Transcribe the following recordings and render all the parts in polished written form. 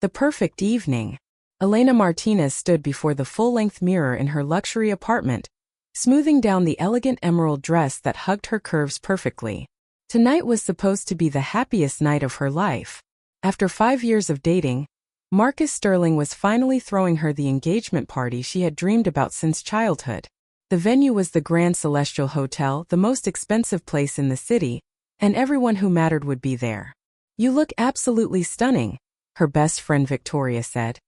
The perfect evening. Elena Martinez stood before the full-length mirror in her luxury apartment, smoothing down the elegant emerald dress that hugged her curves perfectly. Tonight was supposed to be the happiest night of her life. After 5 years of dating, Marcus Sterling was finally throwing her the engagement party she had dreamed about since childhood. The venue was the Grand Celestial Hotel, the most expensive place in the city, and everyone who mattered would be there. "You look absolutely stunning," her best friend Victoria said,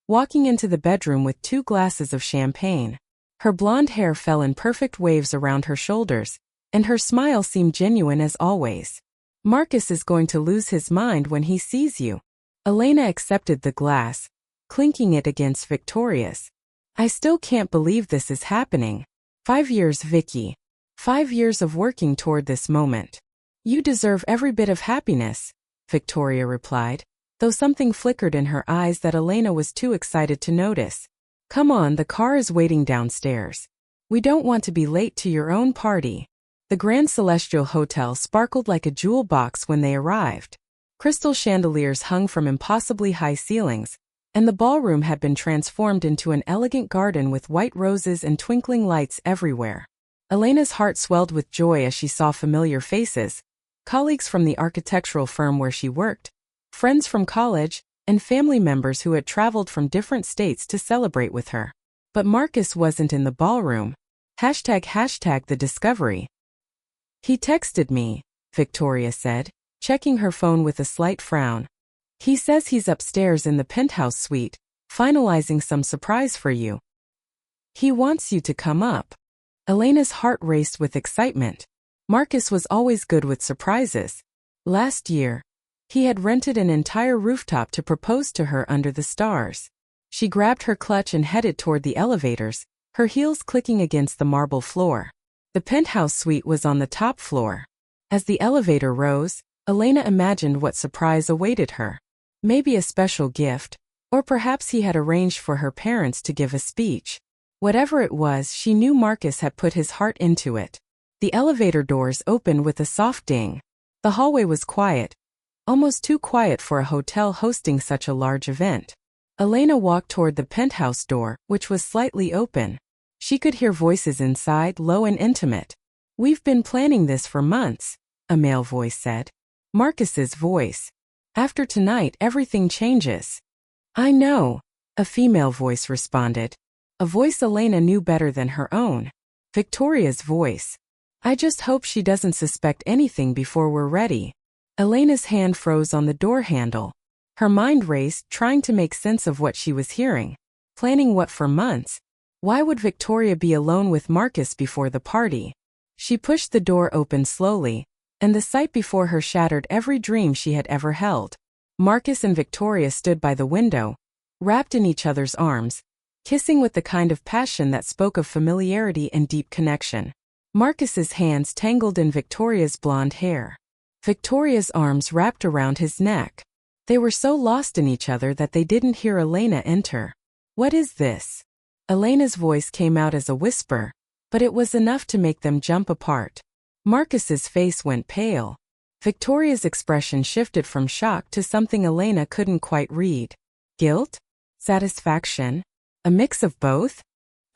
walking into the bedroom with 2 glasses of champagne. Her blonde hair fell in perfect waves around her shoulders, and her smile seemed genuine as always. "Marcus is going to lose his mind when he sees you." Elena accepted the glass, clinking it against Victoria's. "I still can't believe this is happening. 5 years, Vicky. 5 years of working toward this moment. You deserve every bit of happiness," Victoria replied, though something flickered in her eyes that Elena was too excited to notice. "Come on, the car is waiting downstairs. We don't want to be late to your own party." The Grand Celestial Hotel sparkled like a jewel box when they arrived. Crystal chandeliers hung from impossibly high ceilings, and the ballroom had been transformed into an elegant garden with white roses and twinkling lights everywhere. Elena's heart swelled with joy as she saw familiar faces, colleagues from the architectural firm where she worked, friends from college, and family members who had traveled from different states to celebrate with her. But Marcus wasn't in the ballroom. ## the discovery. "He texted me," Victoria said, checking her phone with a slight frown. "He says he's upstairs in the penthouse suite, finalizing some surprise for you. He wants you to come up." Elena's heart raced with excitement. Marcus was always good with surprises. Last year, he had rented an entire rooftop to propose to her under the stars. She grabbed her clutch and headed toward the elevators, her heels clicking against the marble floor. The penthouse suite was on the top floor. As the elevator rose, Elena imagined what surprise awaited her. Maybe a special gift, or perhaps he had arranged for her parents to give a speech. Whatever it was, she knew Marcus had put his heart into it. The elevator doors opened with a soft ding. The hallway was quiet, almost too quiet for a hotel hosting such a large event. Elena walked toward the penthouse door, which was slightly open. She could hear voices inside, low and intimate. "We've been planning this for months," a male voice said. Marcus's voice. "After tonight, everything changes." "I know," a female voice responded. A voice Elena knew better than her own. Victoria's voice. "I just hope she doesn't suspect anything before we're ready." Elena's hand froze on the door handle. Her mind raced, trying to make sense of what she was hearing. Planning what for months? Why would Victoria be alone with Marcus before the party? She pushed the door open slowly, and the sight before her shattered every dream she had ever held. Marcus and Victoria stood by the window, wrapped in each other's arms, kissing with the kind of passion that spoke of familiarity and deep connection. Marcus's hands tangled in Victoria's blonde hair. Victoria's arms wrapped around his neck. They were so lost in each other that they didn't hear Elena enter. "What is this?" Elena's voice came out as a whisper, but it was enough to make them jump apart. Marcus's face went pale. Victoria's expression shifted from shock to something Elena couldn't quite read. Guilt? Satisfaction? A mix of both?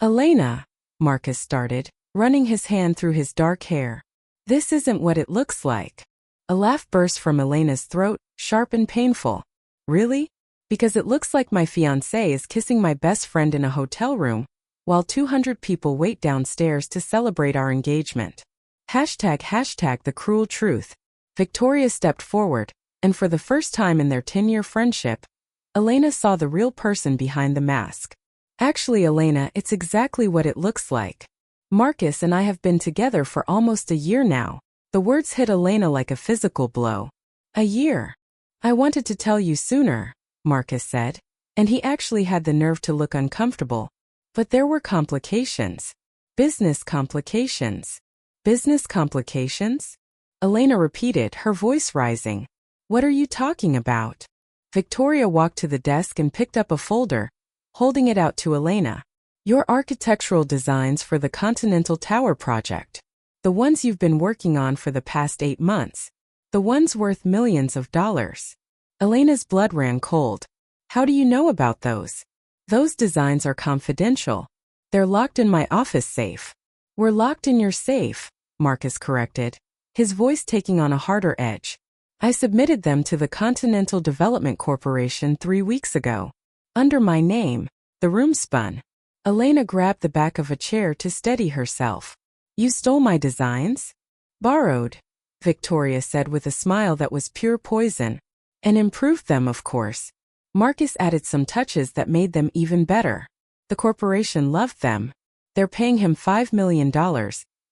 "Elena," Marcus started, running his hand through his dark hair. "This isn't what it looks like." A laugh burst from Elena's throat, sharp and painful. "Really? Because it looks like my fiancé is kissing my best friend in a hotel room, while 200 people wait downstairs to celebrate our engagement. ## the cruel truth." Victoria stepped forward, and for the first time in their 10-year friendship, Elena saw the real person behind the mask. "Actually, Elena, it's exactly what it looks like. Marcus and I have been together for almost a year now." The words hit Elena like a physical blow. "A year? I wanted to tell you sooner," Marcus said, and he actually had the nerve to look uncomfortable. "But there were complications. Business complications." "Business complications?" Elena repeated, her voice rising. "What are you talking about?" Victoria walked to the desk and picked up a folder, holding it out to Elena. "Your architectural designs for the Continental Tower project. The ones you've been working on for the past 8 months. The ones worth millions of dollars." Elena's blood ran cold. How do you know about those? Those designs are confidential. They're locked in my office safe. We're locked in your safe, Marcus corrected, his voice taking on a harder edge. I submitted them to the Continental Development Corporation 3 weeks ago. Under my name. The room spun. Elena grabbed the back of a chair to steady herself. You stole my designs? Borrowed, Victoria said with a smile that was pure poison. And improved them, of course. Marcus added some touches that made them even better. The corporation loved them. They're paying him $5 million,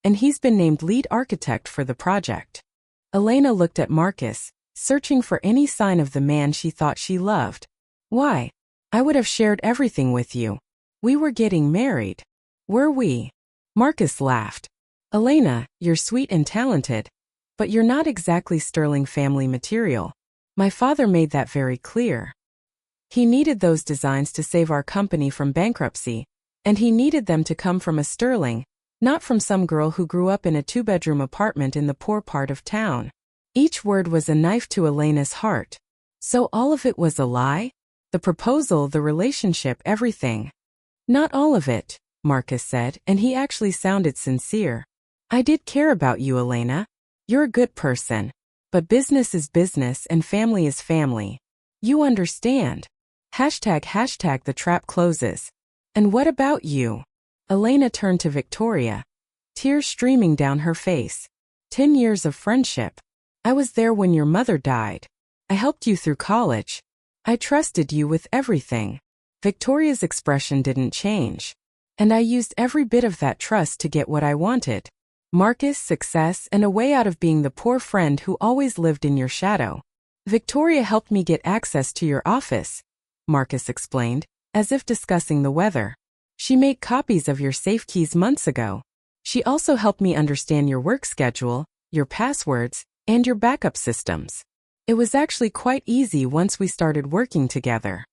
and he's been named lead architect for the project. Elena looked at Marcus, searching for any sign of the man she thought she loved. Why? I would have shared everything with you. We were getting married. Were we? Marcus laughed. Elena, you're sweet and talented, but you're not exactly sterling family material. My father made that very clear. He needed those designs to save our company from bankruptcy, and he needed them to come from a sterling, not from some girl who grew up in a 2-bedroom apartment in the poor part of town. Each word was a knife to Elena's heart. So all of it was a lie? The proposal, the relationship, everything. Not all of it, Marcus said, and he actually sounded sincere. I did care about you, Elena. You're a good person. But business is business and family is family. You understand. ## the trap closes. And what about you? Elena turned to Victoria, tears streaming down her face. 10 years of friendship. I was there when your mother died. I helped you through college. I trusted you with everything. Victoria's expression didn't change. And I used every bit of that trust to get what I wanted. Marcus, success, and a way out of being the poor friend who always lived in your shadow. Victoria helped me get access to your office, Marcus explained, as if discussing the weather. She made copies of your safe keys months ago. She also helped me understand your work schedule, your passwords, and your backup systems. It was actually quite easy once we started working together.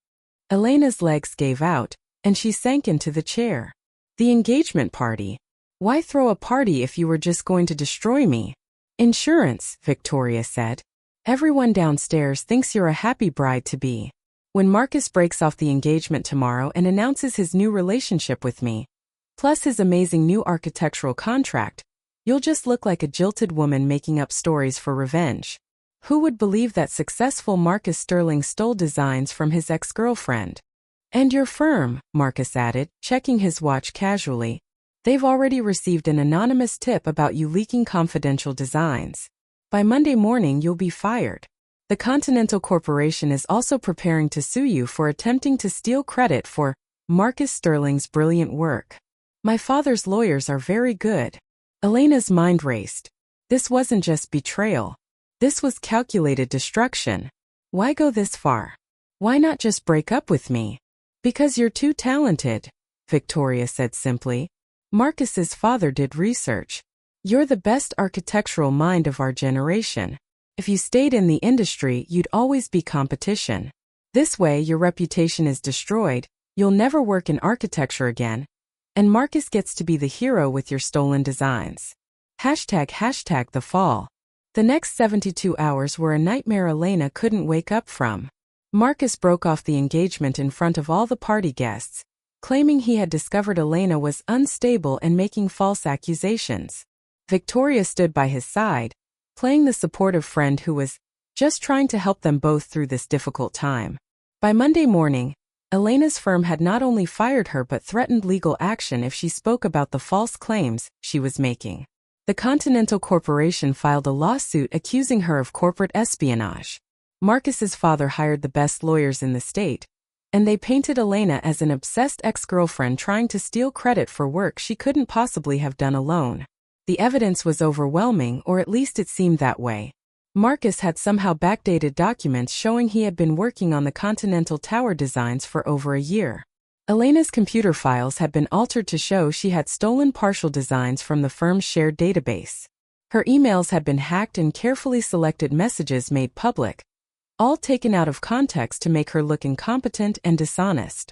Elena's legs gave out, and she sank into the chair. The engagement party. Why throw a party if you were just going to destroy me? Insurance, Victoria said. Everyone downstairs thinks you're a happy bride-to-be. When Marcus breaks off the engagement tomorrow and announces his new relationship with me, plus his amazing new architectural contract, you'll just look like a jilted woman making up stories for revenge. Who would believe that successful Marcus Sterling stole designs from his ex-girlfriend? And your firm, Marcus added, checking his watch casually. They've already received an anonymous tip about you leaking confidential designs. By Monday morning you'll be fired. The Continental Corporation is also preparing to sue you for attempting to steal credit for Marcus Sterling's brilliant work. My father's lawyers are very good. Elena's mind raced. This wasn't just betrayal. This was calculated destruction. Why go this far? Why not just break up with me? Because you're too talented, Victoria said simply. Marcus's father did research. You're the best architectural mind of our generation. If you stayed in the industry, you'd always be competition. This way, your reputation is destroyed, you'll never work in architecture again, and Marcus gets to be the hero with your stolen designs. ## the fall. The next 72 hours were a nightmare Elena couldn't wake up from. Marcus broke off the engagement in front of all the party guests, claiming he had discovered Elena was unstable and making false accusations. Victoria stood by his side, playing the supportive friend who was just trying to help them both through this difficult time. By Monday morning, Elena's firm had not only fired her but threatened legal action if she spoke about the false claims she was making. The Continental Corporation filed a lawsuit accusing her of corporate espionage. Marcus's father hired the best lawyers in the state, and they painted Elena as an obsessed ex-girlfriend trying to steal credit for work she couldn't possibly have done alone. The evidence was overwhelming, or at least it seemed that way. Marcus had somehow backdated documents showing he had been working on the Continental Tower designs for over a year. Elena's computer files had been altered to show she had stolen partial designs from the firm's shared database. Her emails had been hacked and carefully selected messages made public, all taken out of context to make her look incompetent and dishonest.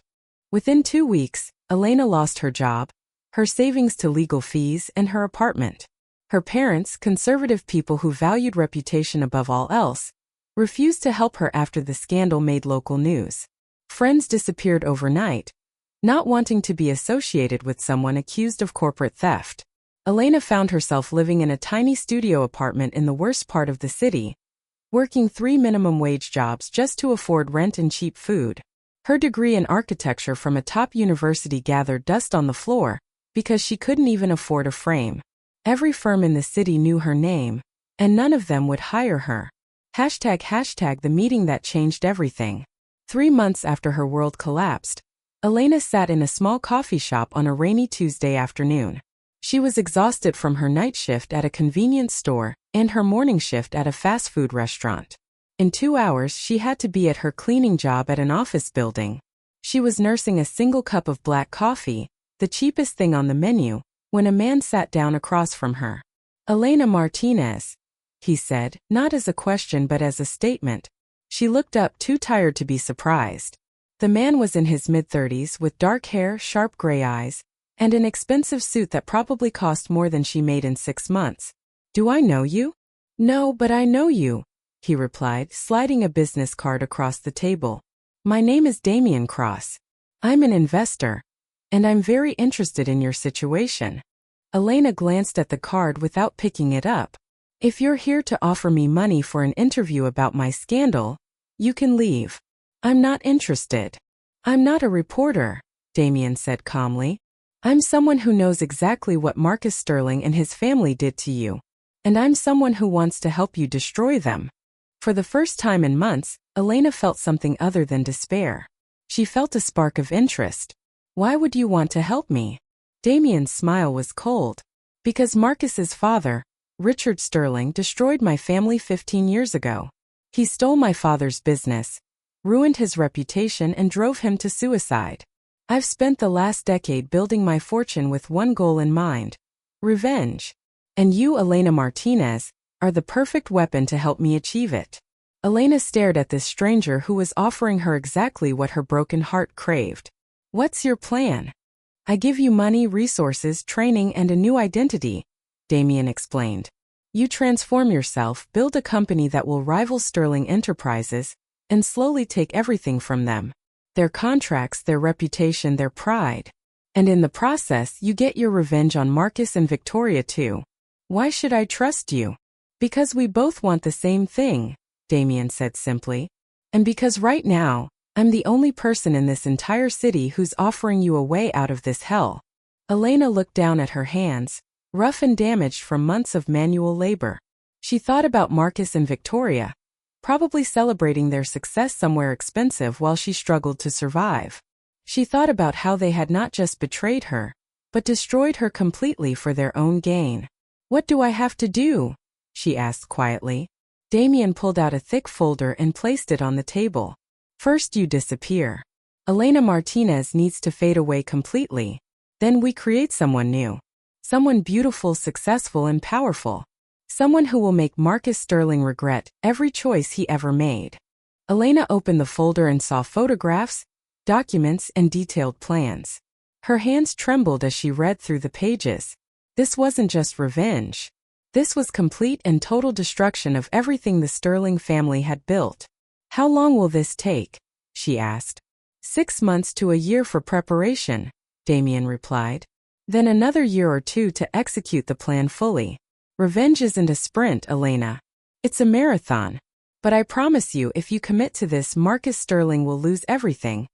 Within 2 weeks, Elena lost her job, her savings to legal fees, and her apartment. Her parents, conservative people who valued reputation above all else, refused to help her after the scandal made local news. Friends disappeared overnight, not wanting to be associated with someone accused of corporate theft. Elena found herself living in a tiny studio apartment in the worst part of the city, working 3 minimum wage jobs just to afford rent and cheap food. Her degree in architecture from a top university gathered dust on the floor because she couldn't even afford a frame. Every firm in the city knew her name, and none of them would hire her. ## the meeting that changed everything. 3 months after her world collapsed, Elena sat in a small coffee shop on a rainy Tuesday afternoon. She was exhausted from her night shift at a convenience store and her morning shift at a fast food restaurant. In 2 hours, she had to be at her cleaning job at an office building. She was nursing a single cup of black coffee, the cheapest thing on the menu, when a man sat down across from her. "Elena Martinez," he said, not as a question but as a statement. She looked up, too tired to be surprised. The man was in his mid-30s with dark hair, sharp gray eyes, and an expensive suit that probably cost more than she made in 6 months. "Do I know you?" "No, but I know you," he replied, sliding a business card across the table. "My name is Damian Cross. I'm an investor, and I'm very interested in your situation." Elena glanced at the card without picking it up. "If you're here to offer me money for an interview about my scandal, you can leave. I'm not interested." "I'm not a reporter," Damian said calmly. "I'm someone who knows exactly what Marcus Sterling and his family did to you, and I'm someone who wants to help you destroy them." For the first time in months, Elena felt something other than despair. She felt a spark of interest. "Why would you want to help me?" Damian's smile was cold. "Because Marcus's father, Richard Sterling, destroyed my family 15 years ago. He stole my father's business, ruined his reputation, and drove him to suicide. I've spent the last decade building my fortune with one goal in mind: revenge. And you, Elena Martinez, are the perfect weapon to help me achieve it." Elena stared at this stranger who was offering her exactly what her broken heart craved. "What's your plan?" "I give you money, resources, training, and a new identity," Damian explained. "You transform yourself, build a company that will rival Sterling Enterprises, and slowly take everything from them. Their contracts, their reputation, their pride. And in the process, you get your revenge on Marcus and Victoria too. Why should I trust you?" "Because we both want the same thing," Damian said simply. "And because right now, I'm the only person in this entire city who's offering you a way out of this hell." Elena looked down at her hands, rough and damaged from months of manual labor. She thought about Marcus and Victoria, probably celebrating their success somewhere expensive while she struggled to survive. She thought about how they had not just betrayed her, but destroyed her completely for their own gain. "What do I have to do?" she asked quietly. Damian pulled out a thick folder and placed it on the table. "First you disappear. Elena Martinez needs to fade away completely. Then we create someone new. Someone beautiful, successful, and powerful. Someone who will make Marcus Sterling regret every choice he ever made." Elena opened the folder and saw photographs, documents, and detailed plans. Her hands trembled as she read through the pages. This wasn't just revenge. This was complete and total destruction of everything the Sterling family had built. "How long will this take?" she asked. 6 months to a year for preparation," Damian replied. "Then another year or 2 to execute the plan fully. Revenge isn't a sprint, Elena. It's a marathon. But I promise you, if you commit to this, Marcus Sterling will lose everything,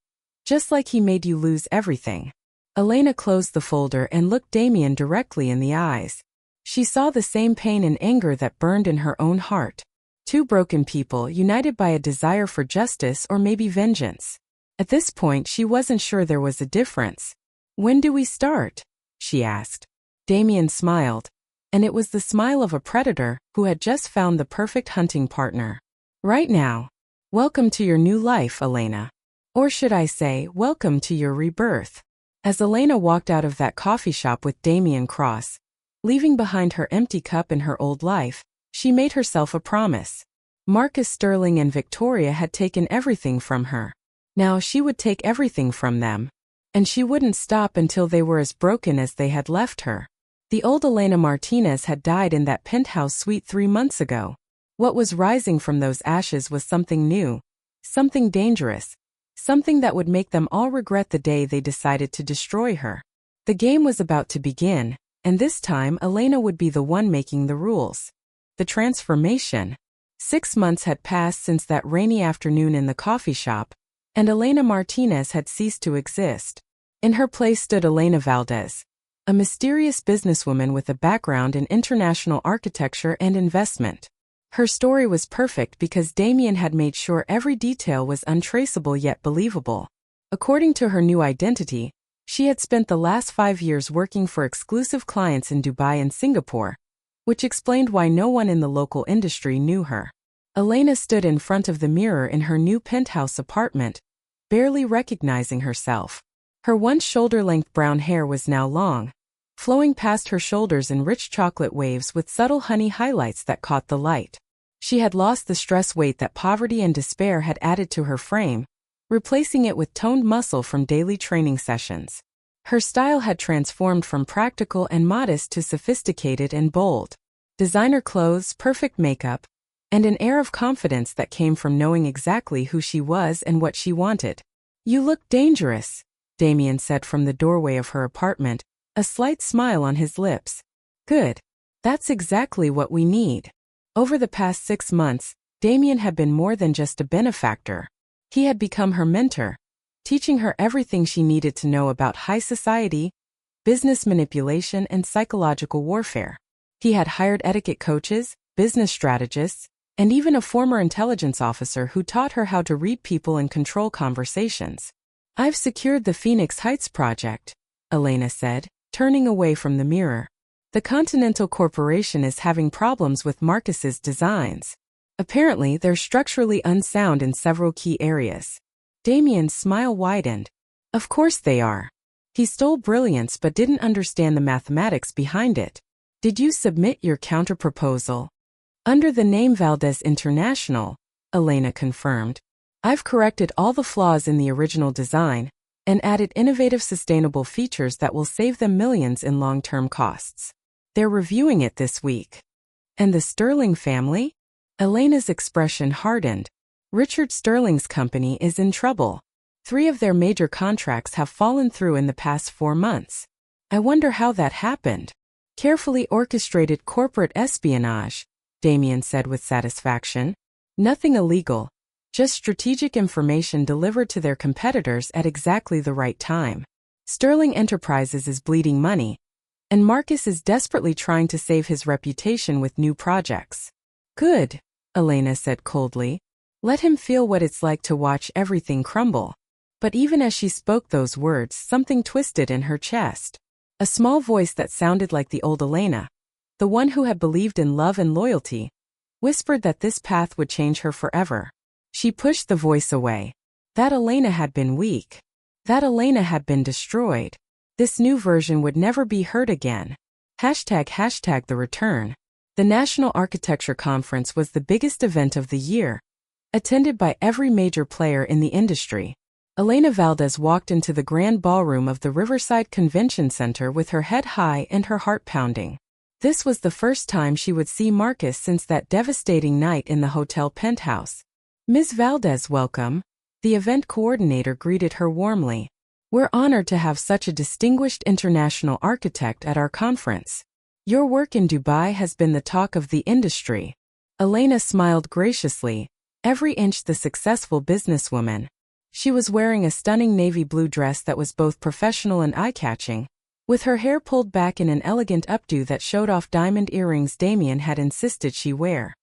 just like he made you lose everything." Elena closed the folder and looked Damian directly in the eyes. She saw the same pain and anger that burned in her own heart. 2 broken people united by a desire for justice or maybe vengeance. At this point, she wasn't sure there was a difference. "When do we start?" she asked. Damian smiled, and it was the smile of a predator who had just found the perfect hunting partner. "Right now. Welcome to your new life, Elena. Or should I say, welcome to your rebirth." As Elena walked out of that coffee shop with Damian Cross, leaving behind her empty cup and her old life, she made herself a promise. Marcus Sterling and Victoria had taken everything from her. Now she would take everything from them. And she wouldn't stop until they were as broken as they had left her. The old Elena Martinez had died in that penthouse suite 3 months ago. What was rising from those ashes was something new, something dangerous, something that would make them all regret the day they decided to destroy her. The game was about to begin, and this time Elena would be the one making the rules. The transformation. 6 months had passed since that rainy afternoon in the coffee shop, and Elena Martinez had ceased to exist. In her place stood Elena Valdez, a mysterious businesswoman with a background in international architecture and investment. Her story was perfect because Damien had made sure every detail was untraceable yet believable. According to her new identity, she had spent the last 5 years working for exclusive clients in Dubai and Singapore, which explained why no one in the local industry knew her. Elena stood in front of the mirror in her new penthouse apartment, barely recognizing herself. Her once shoulder-length brown hair was now long, flowing past her shoulders in rich chocolate waves with subtle honey highlights that caught the light. She had lost the stress weight that poverty and despair had added to her frame, replacing it with toned muscle from daily training sessions. Her style had transformed from practical and modest to sophisticated and bold. Designer clothes, perfect makeup, and an air of confidence that came from knowing exactly who she was and what she wanted. "You look dangerous," Damien said from the doorway of her apartment, a slight smile on his lips. "Good. That's exactly what we need." Over the past 6 months, Damien had been more than just a benefactor. He had become her mentor, teaching her everything she needed to know about high society, business manipulation, and psychological warfare. He had hired etiquette coaches, business strategists, and even a former intelligence officer who taught her how to read people and control conversations. "I've secured the Phoenix Heights project," Elena said, turning away from the mirror. "The Continental Corporation is having problems with Marcus's designs. Apparently, they're structurally unsound in several key areas." Damien's smile widened. "Of course they are. He stole brilliance but didn't understand the mathematics behind it. Did you submit your counterproposal?" "Under the name Valdez International," Elena confirmed. "I've corrected all the flaws in the original design and added innovative sustainable features that will save them millions in long-term costs. They're reviewing it this week." "And the Sterling family?" Elena's expression hardened. "Richard Sterling's company is in trouble. 3 of their major contracts have fallen through in the past 4 months. I wonder how that happened." "Carefully orchestrated corporate espionage," Damien said with satisfaction. "Nothing illegal. Just strategic information delivered to their competitors at exactly the right time. Sterling Enterprises is bleeding money, and Marcus is desperately trying to save his reputation with new projects." "Good," Elena said coldly. "Let him feel what it's like to watch everything crumble." But even as she spoke those words, something twisted in her chest. A small voice that sounded like the old Elena, the one who had believed in love and loyalty, whispered that this path would change her forever. She pushed the voice away. That Elena had been weak. That Elena had been destroyed. This new version would never be heard again. ## the return. The National Architecture Conference was the biggest event of the year, attended by every major player in the industry. Elena Valdez walked into the grand ballroom of the Riverside Convention Center with her head high and her heart pounding. This was the first time she would see Marcus since that devastating night in the hotel penthouse. "Ms. Valdez, welcome," the event coordinator greeted her warmly. "We're honored to have such a distinguished international architect at our conference. Your work in Dubai has been the talk of the industry." Elena smiled graciously, every inch the successful businesswoman. She was wearing a stunning navy blue dress that was both professional and eye-catching, with her hair pulled back in an elegant updo that showed off diamond earrings Damien had insisted she wear.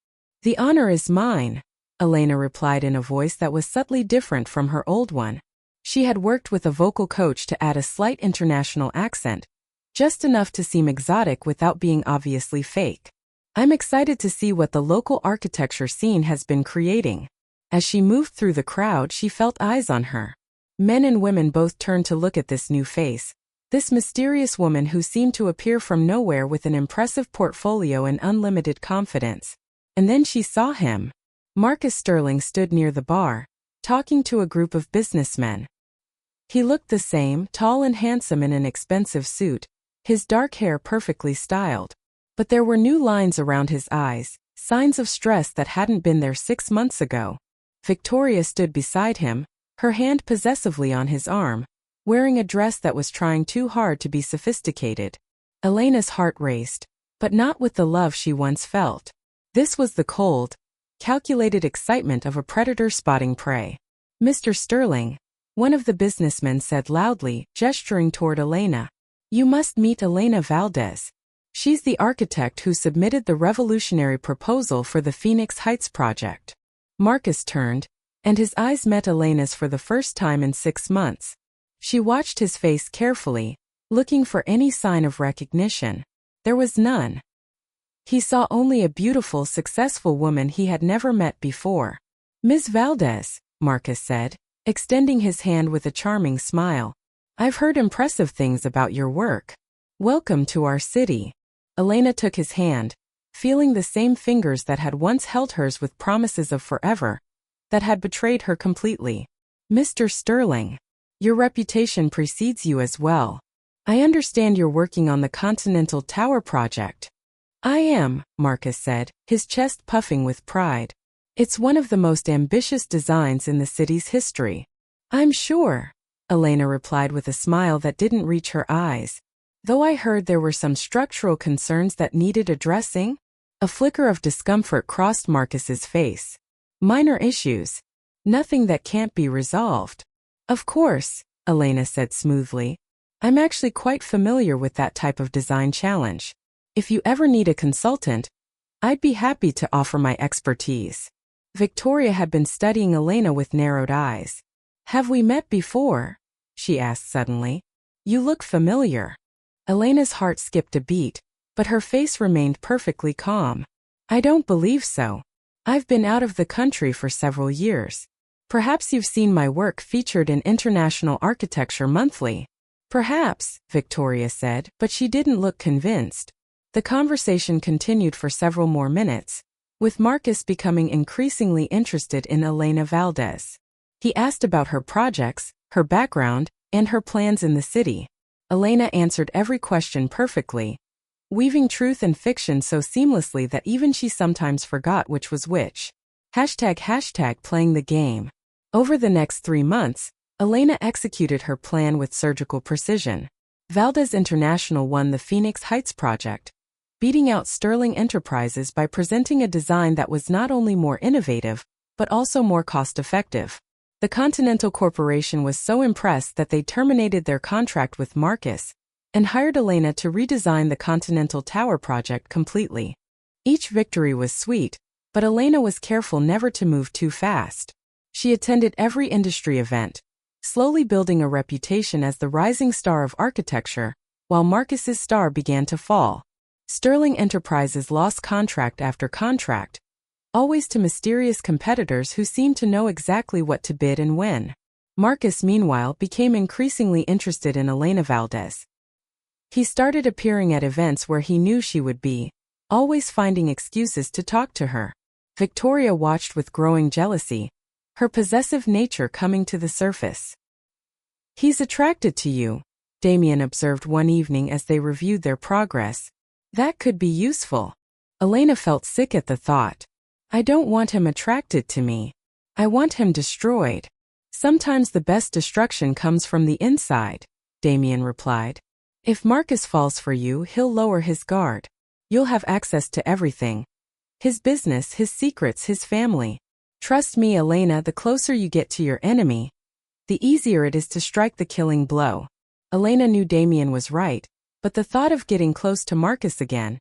"The honor is mine," Elena replied in a voice that was subtly different from her old one. She had worked with a vocal coach to add a slight international accent, just enough to seem exotic without being obviously fake. "I'm excited to see what the local architecture scene has been creating." As she moved through the crowd, she felt eyes on her. Men and women both turned to look at this new face, this mysterious woman who seemed to appear from nowhere with an impressive portfolio and unlimited confidence. And then she saw him. Marcus Sterling stood near the bar, talking to a group of businessmen. He looked the same, tall and handsome in an expensive suit, his dark hair perfectly styled. But there were new lines around his eyes, signs of stress that hadn't been there 6 months ago. Victoria stood beside him, her hand possessively on his arm, wearing a dress that was trying too hard to be sophisticated. Elena's heart raced, but not with the love she once felt. This was the cold, calculated excitement of a predator spotting prey. "Mr. Sterling," one of the businessmen said loudly, gesturing toward Elena. "You must meet Elena Valdez. She's the architect who submitted the revolutionary proposal for the Phoenix Heights project." Marcus turned, and his eyes met Elena's for the first time in 6 months. She watched his face carefully, looking for any sign of recognition. There was none. He saw only a beautiful, successful woman he had never met before. "Ms. Valdez," Marcus said, extending his hand with a charming smile. "I've heard impressive things about your work. Welcome to our city." Elena took his hand, feeling the same fingers that had once held hers with promises of forever, that had betrayed her completely. "Mr. Sterling, your reputation precedes you as well. I understand you're working on the Continental Tower project." "I am," Marcus said, his chest puffing with pride. "It's one of the most ambitious designs in the city's history." "I'm sure," Elena replied with a smile that didn't reach her eyes. "Though I heard there were some structural concerns that needed addressing." A flicker of discomfort crossed Marcus's face. "Minor issues. Nothing that can't be resolved." "Of course," Elena said smoothly. "I'm actually quite familiar with that type of design challenge. If you ever need a consultant, I'd be happy to offer my expertise." Victoria had been studying Elena with narrowed eyes. "Have we met before?" she asked suddenly. "You look familiar." Elena's heart skipped a beat, but her face remained perfectly calm. "I don't believe so. I've been out of the country for several years. Perhaps you've seen my work featured in International Architecture Monthly." "Perhaps," Victoria said, but she didn't look convinced. The conversation continued for several more minutes, with Marcus becoming increasingly interested in Elena Valdez. He asked about her projects, her background, and her plans in the city. Elena answered every question perfectly, weaving truth and fiction so seamlessly that even she sometimes forgot which was which. #playing the game. Over the next 3 months, Elena executed her plan with surgical precision. Valdez International won the Phoenix Heights project, beating out Sterling Enterprises by presenting a design that was not only more innovative, but also more cost-effective. The Continental Corporation was so impressed that they terminated their contract with Marcus and hired Elena to redesign the Continental Tower project completely. Each victory was sweet, but Elena was careful never to move too fast. She attended every industry event, slowly building a reputation as the rising star of architecture, while Marcus's star began to fall. Sterling Enterprises lost contract after contract, always to mysterious competitors who seemed to know exactly what to bid and when. Marcus, meanwhile, became increasingly interested in Elena Valdez. He started appearing at events where he knew she would be, always finding excuses to talk to her. Victoria watched with growing jealousy, her possessive nature coming to the surface. "He's attracted to you," Damien observed one evening as they reviewed their progress. "That could be useful." Elena felt sick at the thought. "I don't want him attracted to me. I want him destroyed." "Sometimes the best destruction comes from the inside," Damien replied. "If Marcus falls for you, he'll lower his guard. You'll have access to everything. His business, his secrets, his family. Trust me, Elena, the closer you get to your enemy, the easier it is to strike the killing blow." Elena knew Damien was right, but the thought of getting close to Marcus again,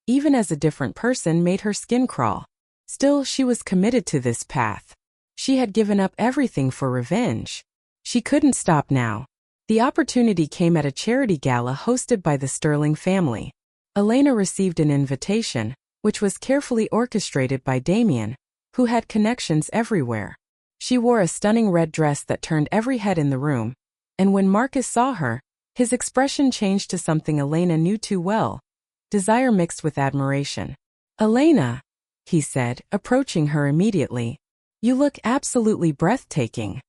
even as a different person, made her skin crawl. Still, she was committed to this path. She had given up everything for revenge. She couldn't stop now. The opportunity came at a charity gala hosted by the Sterling family. Elena received an invitation, which was carefully orchestrated by Damien, who had connections everywhere. She wore a stunning red dress that turned every head in the room, and when Marcus saw her, his expression changed to something Elena knew too well, desire mixed with admiration. "Elena," he said, approaching her immediately, "you look absolutely breathtaking."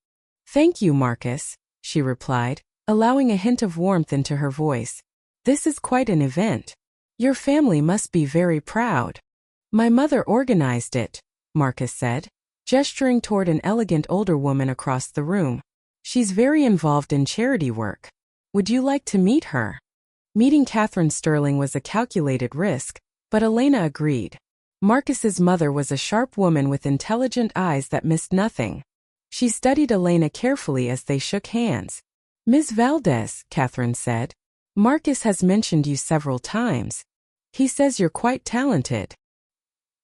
"Thank you, Marcus," she replied, allowing a hint of warmth into her voice. "This is quite an event. Your family must be very proud." "My mother organized it," Marcus said. gesturing toward an elegant older woman across the room. She's very involved in charity work. Would you like to meet her? Meeting Catherine Sterling was a calculated risk, but Elena agreed. Marcus's mother was a sharp woman with intelligent eyes that missed nothing. She studied Elena carefully as they shook hands. Ms. Valdez, Catherine said, Marcus has mentioned you several times. He says you're quite talented.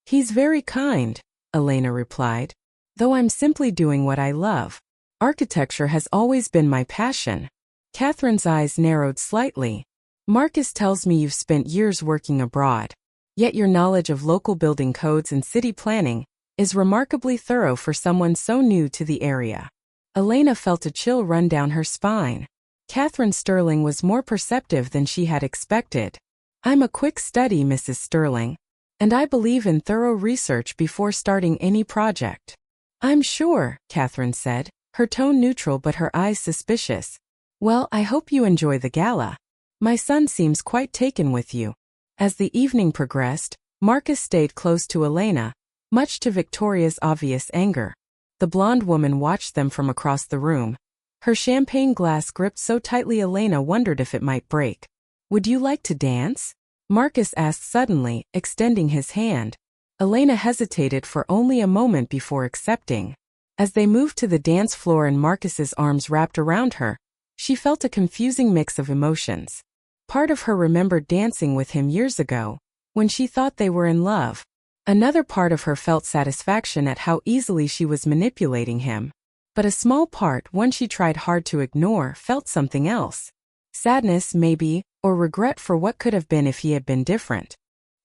He's very kind, Elena replied, though I'm simply doing what I love. Architecture has always been my passion. Catherine's eyes narrowed slightly. Marcus tells me you've spent years working abroad. Yet your knowledge of local building codes and city planning is remarkably thorough for someone so new to the area. Elena felt a chill run down her spine. Catherine Sterling was more perceptive than she had expected. I'm a quick study, Mrs. Sterling, and I believe in thorough research before starting any project. I'm sure, Catherine said, her tone neutral but her eyes suspicious. Well, I hope you enjoy the gala. My son seems quite taken with you. As the evening progressed, Marcus stayed close to Elena, much to Victoria's obvious anger. The blonde woman watched them from across the room. Her champagne glass gripped so tightly Elena wondered if it might break. Would you like to dance? Marcus asked suddenly, extending his hand. Elena hesitated for only a moment before accepting. As they moved to the dance floor and Marcus's arms wrapped around her, she felt a confusing mix of emotions. Part of her remembered dancing with him years ago, when she thought they were in love. Another part of her felt satisfaction at how easily she was manipulating him. But a small part, one she tried hard to ignore, felt something else. Sadness, maybe, or regret for what could have been if he had been different.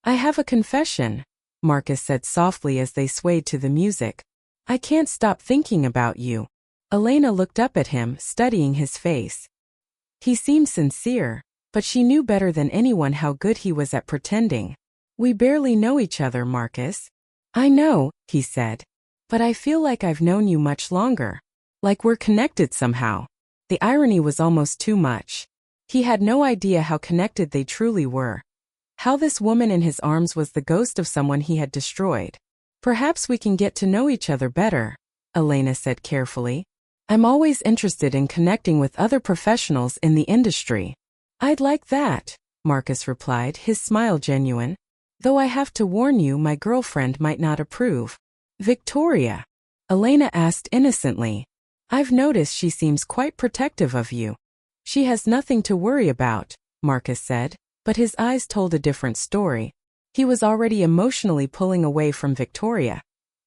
I have a confession, Marcus said softly as they swayed to the music. I can't stop thinking about you. Elena looked up at him, studying his face. He seemed sincere, but she knew better than anyone how good he was at pretending. We barely know each other, Marcus. I know, he said. But I feel like I've known you much longer. Like we're connected somehow. The irony was almost too much. He had no idea how connected they truly were. How this woman in his arms was the ghost of someone he had destroyed. Perhaps we can get to know each other better, Elena said carefully. I'm always interested in connecting with other professionals in the industry. I'd like that, Marcus replied, his smile genuine. Though I have to warn you, my girlfriend might not approve. Victoria? Elena asked innocently. I've noticed she seems quite protective of you. She has nothing to worry about, Marcus said, but his eyes told a different story. He was already emotionally pulling away from Victoria,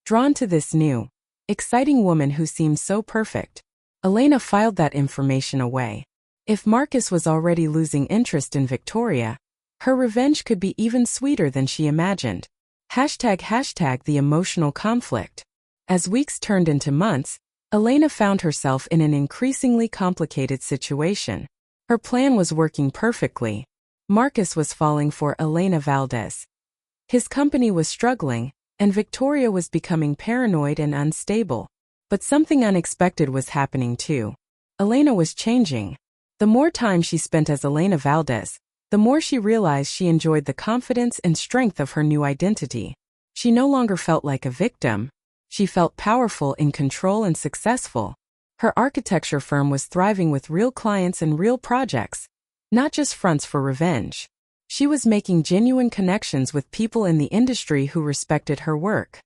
drawn to this new, exciting woman who seemed so perfect. Elena filed that information away. If Marcus was already losing interest in Victoria, her revenge could be even sweeter than she imagined. ## the emotional conflict. As weeks turned into months, Elena found herself in an increasingly complicated situation. Her plan was working perfectly. Marcus was falling for Elena Valdez. His company was struggling, and Victoria was becoming paranoid and unstable. But something unexpected was happening too. Elena was changing. The more time she spent as Elena Valdez, the more she realized she enjoyed the confidence and strength of her new identity. She no longer felt like a victim. She felt powerful, in control, and successful. Her architecture firm was thriving with real clients and real projects, not just fronts for revenge. She was making genuine connections with people in the industry who respected her work.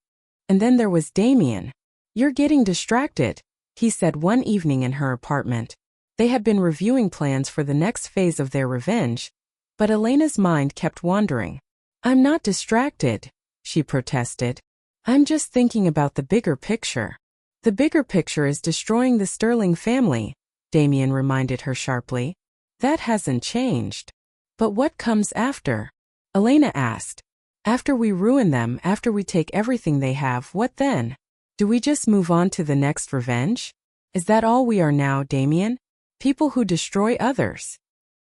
And then there was Damien. You're getting distracted, he said one evening in her apartment. They had been reviewing plans for the next phase of their revenge, but Elena's mind kept wandering. I'm not distracted, she protested. I'm just thinking about the bigger picture. The bigger picture is destroying the Sterling family, Damien reminded her sharply. That hasn't changed. But what comes after? Elena asked. After we ruin them, after we take everything they have, what then? Do we just move on to the next revenge? Is that all we are now, Damien? People who destroy others.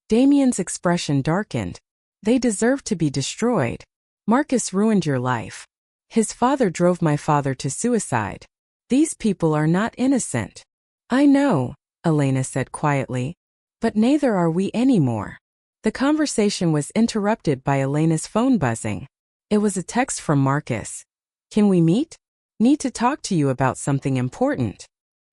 Damien's expression darkened. They deserve to be destroyed. Marcus ruined your life. His father drove my father to suicide. These people are not innocent. I know, Elena said quietly. But neither are we anymore. The conversation was interrupted by Elena's phone buzzing. It was a text from Marcus. Can we meet? Need to talk to you about something important.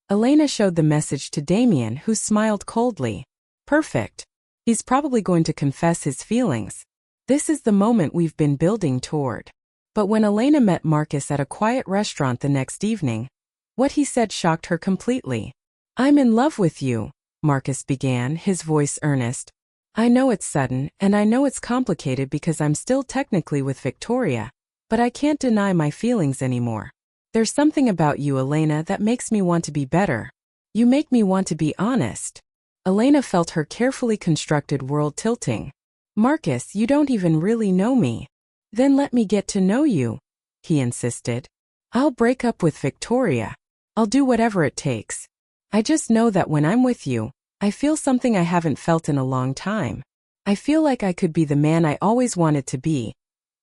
Elena showed the message to Damien, who smiled coldly. Perfect. He's probably going to confess his feelings. This is the moment we've been building toward. But when Elena met Marcus at a quiet restaurant the next evening, what he said shocked her completely. I'm in love with you, Marcus began, his voice earnest. I know it's sudden, and I know it's complicated because I'm still technically with Victoria, but I can't deny my feelings anymore. There's something about you, Elena, that makes me want to be better. You make me want to be honest. Elena felt her carefully constructed world tilting. Marcus, you don't even really know me. Then let me get to know you, he insisted. I'll break up with Victoria. I'll do whatever it takes. I just know that when I'm with you, I feel something I haven't felt in a long time. I feel like I could be the man I always wanted to be,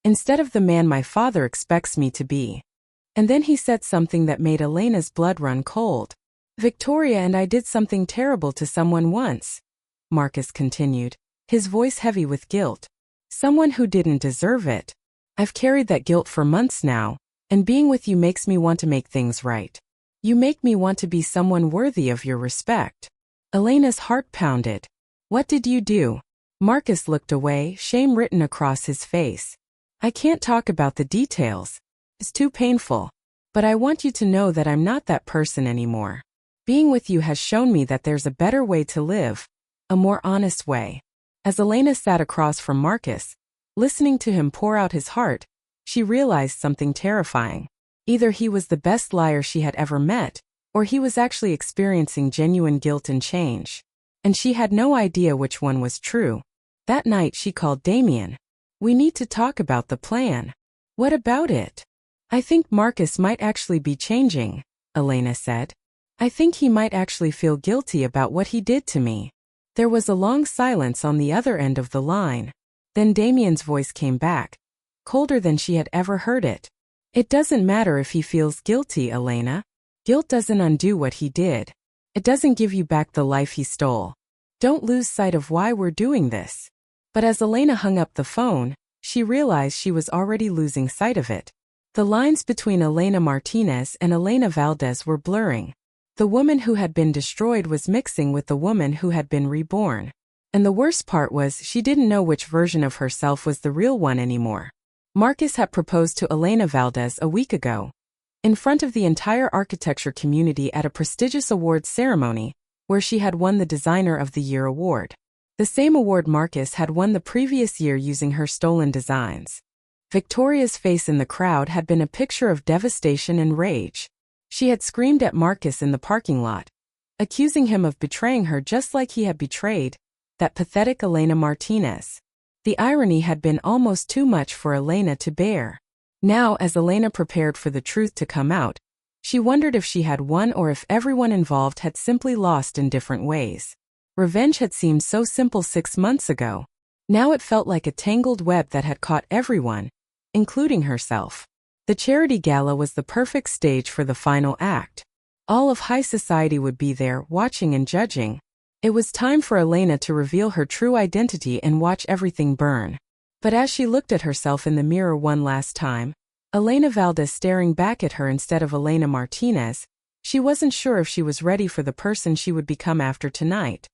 instead of the man my father expects me to be. And then he said something that made Elena's blood run cold. Victoria and I did something terrible to someone once, Marcus continued, his voice heavy with guilt. Someone who didn't deserve it. I've carried that guilt for months now, and being with you makes me want to make things right. You make me want to be someone worthy of your respect. Elena's heart pounded. What did you do? Marcus looked away, shame written across his face. I can't talk about the details. It's too painful. But I want you to know that I'm not that person anymore. Being with you has shown me that there's a better way to live, a more honest way. As Elena sat across from Marcus, listening to him pour out his heart, she realized something terrifying. Either he was the best liar she had ever met, or he was actually experiencing genuine guilt and change. And she had no idea which one was true. That night she called Damien. We need to talk about the plan. What about it? I think Marcus might actually be changing, Elena said. I think he might actually feel guilty about what he did to me. There was a long silence on the other end of the line. Then Damien's voice came back, colder than she had ever heard it. It doesn't matter if he feels guilty, Elena. Guilt doesn't undo what he did. It doesn't give you back the life he stole. Don't lose sight of why we're doing this. But as Elena hung up the phone, she realized she was already losing sight of it. The lines between Elena Martinez and Elena Valdez were blurring. The woman who had been destroyed was mixing with the woman who had been reborn. And the worst part was she didn't know which version of herself was the real one anymore. Marcus had proposed to Elena Valdez a week ago, in front of the entire architecture community at a prestigious awards ceremony, where she had won the Designer of the Year award. The same award Marcus had won the previous year using her stolen designs. Victoria's face in the crowd had been a picture of devastation and rage. She had screamed at Marcus in the parking lot, accusing him of betraying her just like he had betrayed that pathetic Elena Martinez. The irony had been almost too much for Elena to bear. Now, as Elena prepared for the truth to come out, she wondered if she had won or if everyone involved had simply lost in different ways. Revenge had seemed so simple 6 months ago. Now it felt like a tangled web that had caught everyone, including herself. The charity gala was the perfect stage for the final act. All of high society would be there, watching and judging. It was time for Elena to reveal her true identity and watch everything burn. But as she looked at herself in the mirror one last time, Elena Valdez staring back at her instead of Elena Martinez, she wasn't sure if she was ready for the person she would become after tonight.